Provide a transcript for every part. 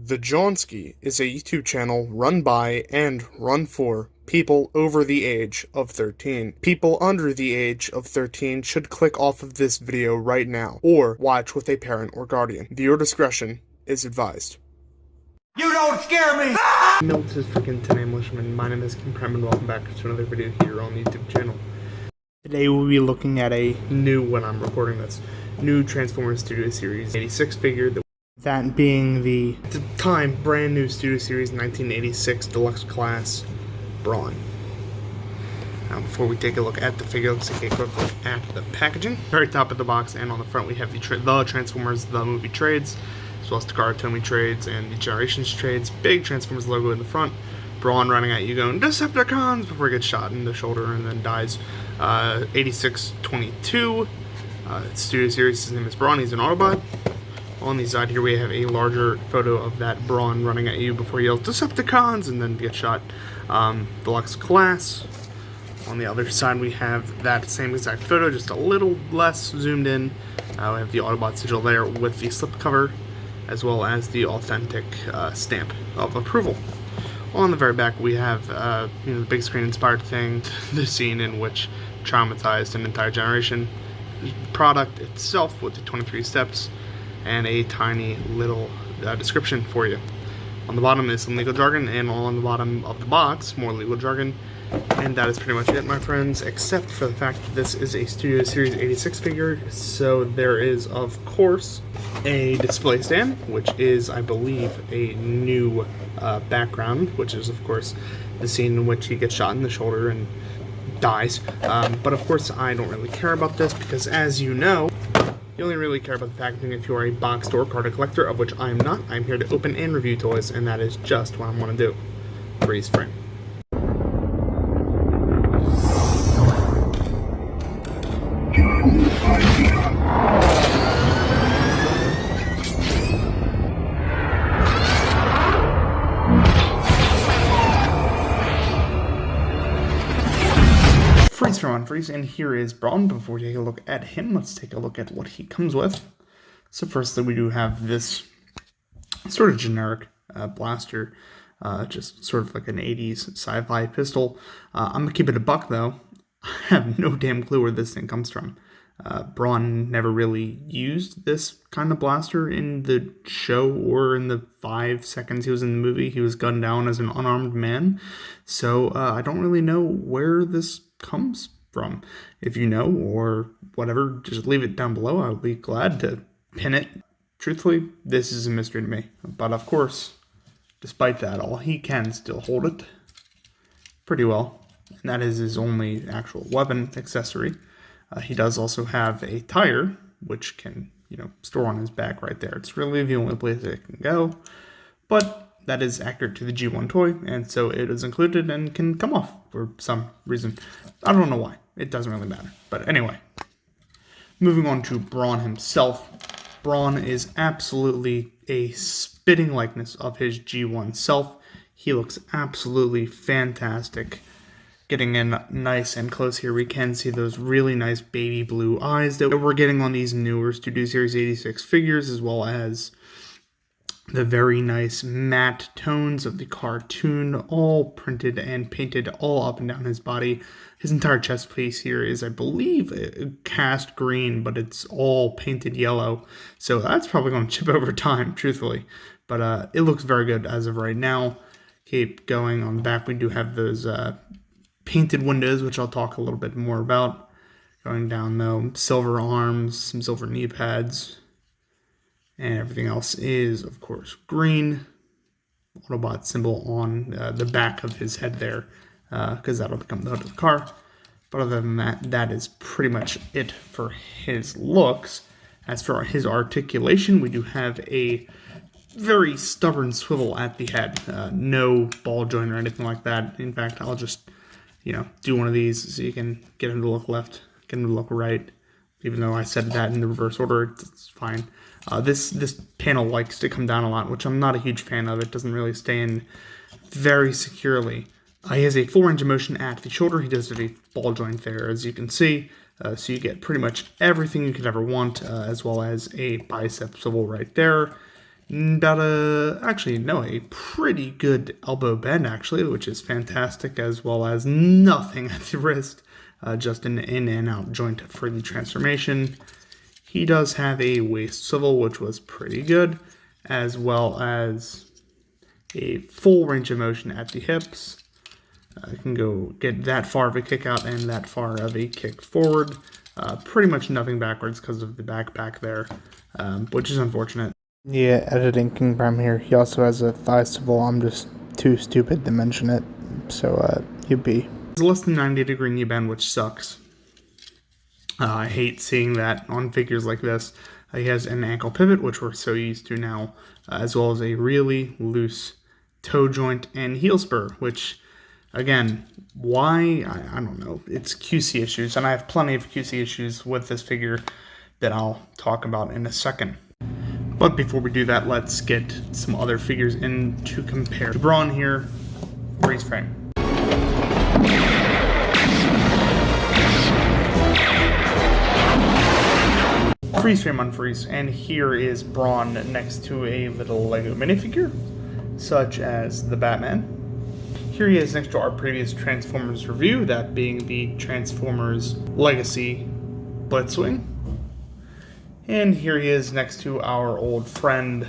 The Johnsky is a YouTube channel run by and run for people over the age of 13. People under the age of 13 should click off of this video right now, or watch with a parent or guardian. Viewer discretion is advised. You don't scare me! Milk is freaking 10 Englishman. My name is Kim Prem and welcome back to another video here on the YouTube channel. Today we'll be looking at a when I'm recording this, new Transformers Studio Series 86 figure. That being the, at the time, brand new Studio Series 1986 Deluxe Class Brawn. Now, before we take a look at the figure, let's take a quick look at the packaging. Very top of the box, and on the front we have the Transformers the movie trades, as well as the Tomy trades and the Generations trades. Big Transformers logo in the front. Brawn running at you going, Decepticons, before he gets shot in the shoulder and then dies. 8622. Studio Series, his name is Brawn, he's an Autobot. On the side here we have a larger photo of that Brawn running at you before he yells Decepticons and then gets shot. Deluxe Class. On the other side we have that same exact photo, just a little less zoomed in. We have the Autobot sigil there with the slipcover, as well as the authentic stamp of approval. On the very back we have the big screen inspired thing, the scene in which traumatized an entire generation. The product itself with the 23 steps and a tiny little description for you. On the bottom is some legal jargon, and on the bottom of the box, more legal jargon. And that is pretty much it, my friends, except for the fact that this is a Studio Series 86 figure, so there is, of course, a display stand, which is, I believe, a new background, which is, of course, the scene in which he gets shot in the shoulder and dies. But, of course, I don't really care about this, because, as you know, you only really care about the packaging if you are a box store card collector, of which I am not. I'm here to open and review toys, and that is just what I want to do. Freeze frame. Freeze from Unfreeze, and here is Brawn. Before we take a look at him, let's take a look at what he comes with. So firstly, we do have this sort of generic blaster, just sort of like an 80s sci-fi pistol. I'm gonna keep it a buck though. I have no damn clue where this thing comes from. Brawn never really used this kind of blaster in the show or in the 5 seconds he was in the movie. He was gunned down as an unarmed man. So I don't really know where this comes from. If you know or whatever, just leave it down below. I'll be glad to pin it. Truthfully, this is a mystery to me. But of course, despite that all, he can still hold it pretty well. And that is his only actual weapon accessory. He does also have a tire, which can, store on his back right there. It's really the only place it can go. But that is accurate to the G1 toy, and so it is included and can come off for some reason. I don't know why. It doesn't really matter. But anyway, moving on to Brawn himself. Brawn is absolutely a spitting likeness of his G1 self. He looks absolutely fantastic. Getting in nice and close here, we can see those really nice baby blue eyes that we're getting on these newer Studio Series 86 figures, as well as the very nice matte tones of the cartoon, all printed and painted all up and down his body. His entire chest piece here is, I believe, cast green, but it's all painted yellow. So that's probably going to chip over time, truthfully. But it looks very good as of right now. Keep going. On the back, we do have those painted windows, which I'll talk a little bit more about. Going down though, silver arms, some silver knee pads, and everything else is, of course, green. Autobot symbol on the back of his head there, because that'll become the hood of the car. But other than that, that is pretty much it for his looks. As for his articulation, we do have a very stubborn swivel at the head. No ball joint or anything like that. In fact, I'll just do one of these so you can get him to look left, get him to look right. Even though I said that in the reverse order, it's fine. This panel likes to come down a lot, which I'm not a huge fan of. It doesn't really stay in very securely. He has a 4-range of motion at the shoulder. He does have a ball joint there, as you can see. So you get pretty much everything you could ever want, as well as a bicep swivel right there. Got a pretty good elbow bend actually, which is fantastic, as well as nothing at the wrist, just an in and out joint for the transformation. He does have a waist swivel, which was pretty good, as well as a full range of motion at the hips. I can go get that far of a kick out and that far of a kick forward. Pretty much nothing backwards because of the backpack there, which is unfortunate. Yeah, editing King Prime here. He also has a thigh swivel. I'm just too stupid to mention it. So, you be. It's less than 90-degree knee bend, which sucks. I hate seeing that on figures like this. He has an ankle pivot, which we're so used to now, as well as a really loose toe joint and heel spur, which, again, why? I don't know. It's QC issues, and I have plenty of QC issues with this figure that I'll talk about in a second. But before we do that, let's get some other figures in to compare. Brawn here, freeze frame. Freeze frame unfreeze, and here is Brawn next to a little Lego minifigure, such as the Batman. Here he is next to our previous Transformers review, that being the Transformers Legacy Blitzwing. And here he is next to our old friend,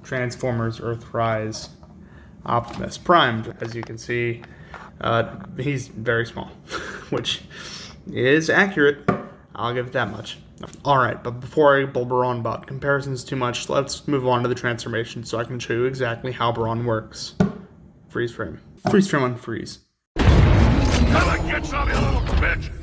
Transformers Earthrise Optimus Prime. As you can see, he's very small, which is accurate. I'll give it that much. Alright, but before I blubber on about comparisons too much, let's move on to the transformation so I can show you exactly how Brawn works. Freeze frame. Freeze frame unfreeze. Come and get some, you little bitch!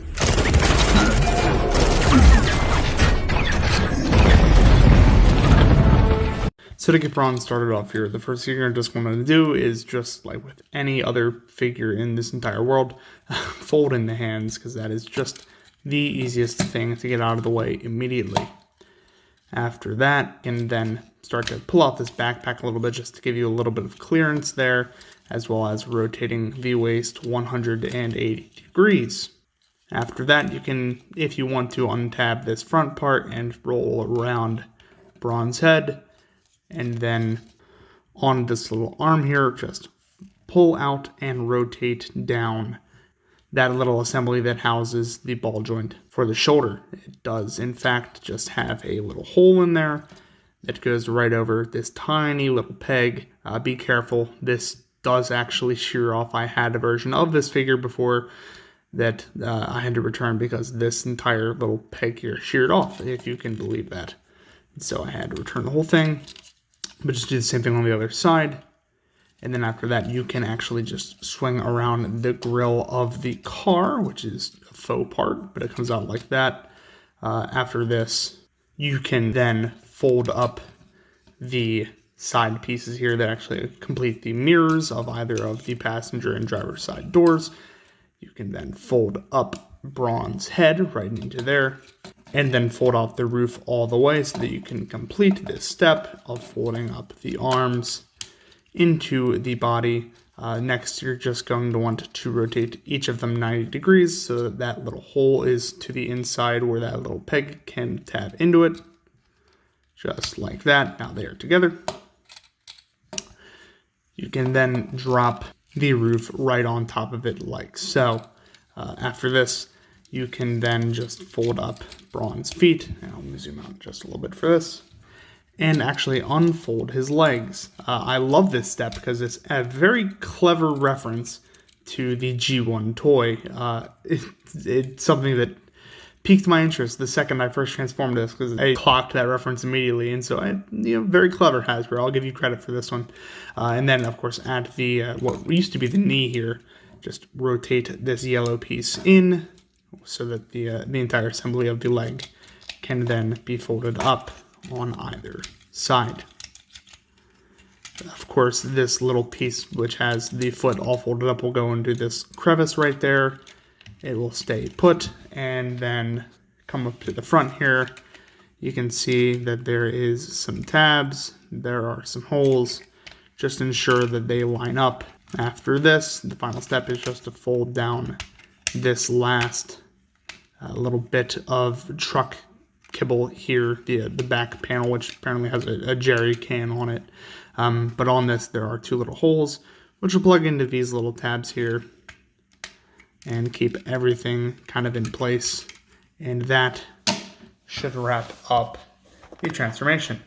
So to get Brawn started off here, the first thing you're just going to do is, just like with any other figure in this entire world, fold in the hands, because that is just the easiest thing to get out of the way immediately. After that, you can then start to pull out this backpack a little bit just to give you a little bit of clearance there, as well as rotating the waist 180 degrees. After that, you can, if you want to, untab this front part and roll around Brawn's head, and then on this little arm here, just pull out and rotate down that little assembly that houses the ball joint for the shoulder. It does, in fact, just have a little hole in there that goes right over this tiny little peg. Be careful, this does actually shear off. I had a version of this figure before that I had to return because this entire little peg here sheared off, if you can believe that. So I had to return the whole thing, but just do the same thing on the other side. And then after that, you can actually just swing around the grill of the car, which is a faux part, but it comes out like that. After this, you can then fold up the side pieces here that actually complete the mirrors of either of the passenger and driver's side doors. You can then fold up Brawn's head right into there, and then fold off the roof all the way so that you can complete this step of folding up the arms into the body. Next, you're just going to want to rotate each of them 90 degrees so that that little hole is to the inside where that little peg can tab into it. Just like that. Now they are together. You can then drop the roof right on top of it like so. After this, you can then just fold up Brawn's feet. And I'll zoom out just a little bit for this. And actually unfold his legs. I love this step because it's a very clever reference to the G1 toy. It's something that piqued my interest the second I first transformed this, because I clocked that reference immediately. And so, very clever, Hasbro. I'll give you credit for this one. And then, of course, at the what used to be the knee here, just rotate this yellow piece in so that the entire assembly of the leg can then be folded up on either side. Of course, this little piece which has the foot all folded up will go into this crevice right there. It will stay put, and then come up to the front here. You can see that there is some tabs, there are some holes. Just ensure that they line up. After this, the final step is just to fold down this last little bit of truck kibble here, the back panel, which apparently has a jerry can on it. But on this, there are 2 little holes, which will plug into these little tabs here and keep everything kind of in place. And that should wrap up the transformation.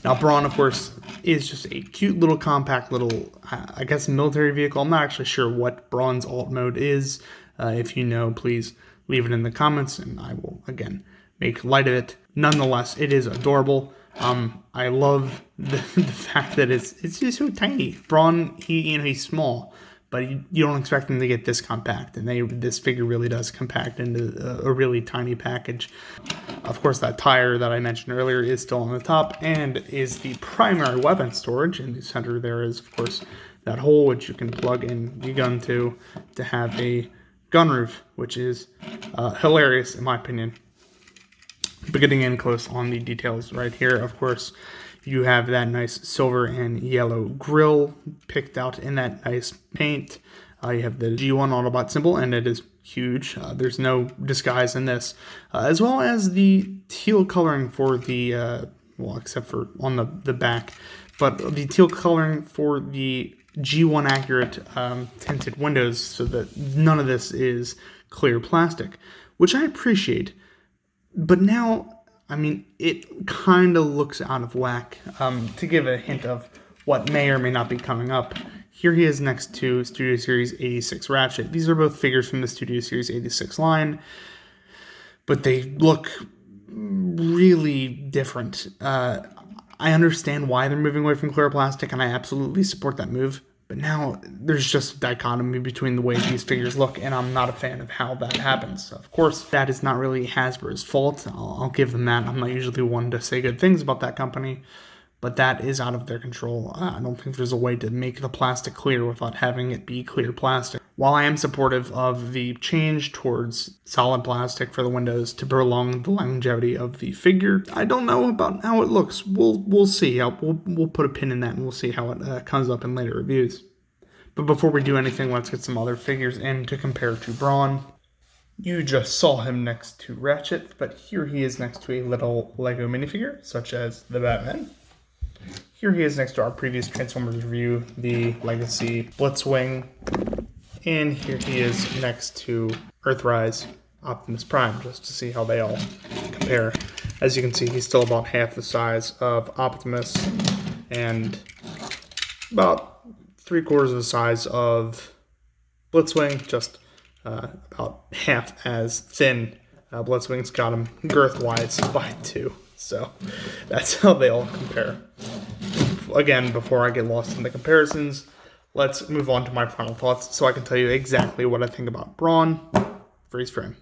Now, Brawn, of course, is just a cute little compact little, I guess, military vehicle. I'm not actually sure what Brawn's alt mode is. If you know, please leave it in the comments, and I will, again, make light of it. Nonetheless, it is adorable. I love the fact that it's just so tiny. Brawn, he's small, but you don't expect him to get this compact, and this figure really does compact into a really tiny package. Of course, that tire that I mentioned earlier is still on the top and is the primary weapon storage. In the center there is, of course, that hole which you can plug in your gun to have a gun roof, which is hilarious in my opinion. But getting in close on the details right here, of course, you have that nice silver and yellow grille picked out in that nice paint. You have the G1 Autobot symbol, and it is huge. There's no disguise in this. As well as the teal coloring for the, well, except for on the back, but the teal coloring for the G1 accurate tinted windows, so that none of this is clear plastic, which I appreciate. But now, I mean, it kind of looks out of whack. To give a hint of what may or may not be coming up, here he is next to Studio Series 86 Ratchet. These are both figures from the Studio Series 86 line, but they look really different. I understand why they're moving away from clear plastic, and I absolutely support that move. But now there's just a dichotomy between the way these figures look, and I'm not a fan of how that happens. Of course, that is not really Hasbro's fault. I'll give them that. I'm not usually one to say good things about that company, but that is out of their control. I don't think there's a way to make the plastic clear without having it be clear plastic. While I am supportive of the change towards solid plastic for the windows to prolong the longevity of the figure, I don't know about how it looks. We'll see. We'll put a pin in that and we'll see how it comes up in later reviews. But before we do anything, let's get some other figures in to compare to Brawn. You just saw him next to Ratchet, but here he is next to a little Lego minifigure, such as the Batman. Here he is next to our previous Transformers review, the Legacy Blitzwing. And here he is next to Earthrise Optimus Prime, just to see how they all compare. As you can see, he's still about half the size of Optimus and about 3/4 the size of Blitzwing, just about half as thin. Blitzwing's got him girth-wise by 2. So that's how they all compare. Again, before I get lost in the comparisons, let's move on to my final thoughts so I can tell you exactly what I think about Brawn. Freeze frame.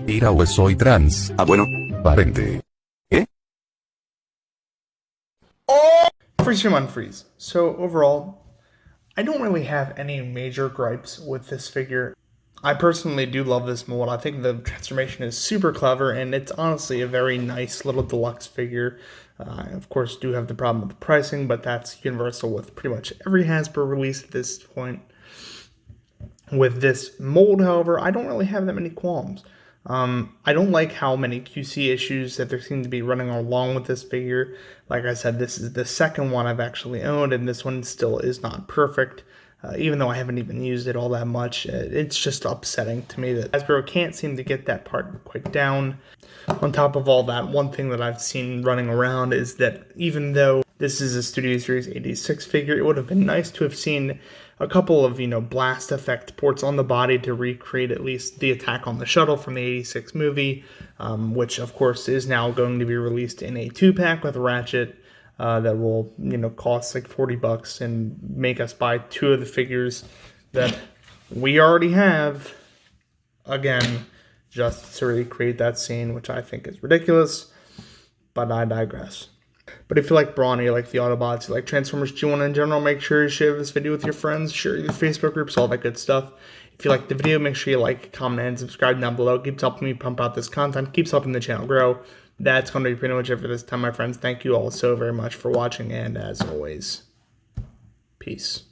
Mira, pues soy trans. Ah, bueno. Parente. ¿Eh? Freeze frame unfreeze. So overall, I don't really have any major gripes with this figure. I personally do love this mold. I think the transformation is super clever, and it's honestly a very nice little deluxe figure. I, of course, do have the problem with the pricing, but that's universal with pretty much every Hasbro release at this point. With this mold, however, I don't really have that many qualms. I don't like how many QC issues that there seem to be running along with this figure. Like I said, this is the second one I've actually owned, and this one still is not perfect. Even though I haven't even used it all that much, it's just upsetting to me that Hasbro can't seem to get that part quite down. On top of all that, one thing that I've seen running around is that even though this is a Studio Series 86 figure, it would have been nice to have seen a couple of, blast effect ports on the body to recreate at least the attack on the shuttle from the 86 movie, which of course is now going to be released in a 2-pack with Ratchet. That will, cost like $40 and make us buy 2 of the figures that we already have, again, just to recreate that scene, which I think is ridiculous, but I digress. But if you like Brawn, you like the Autobots, you like Transformers G1 in general, make sure you share this video with your friends, share your Facebook groups, all that good stuff. If you like the video, make sure you like, comment, and subscribe down below. It keeps helping me pump out this content, keeps helping the channel grow. That's going to be pretty much it for this time, my friends. Thank you all so very much for watching, and as always, peace.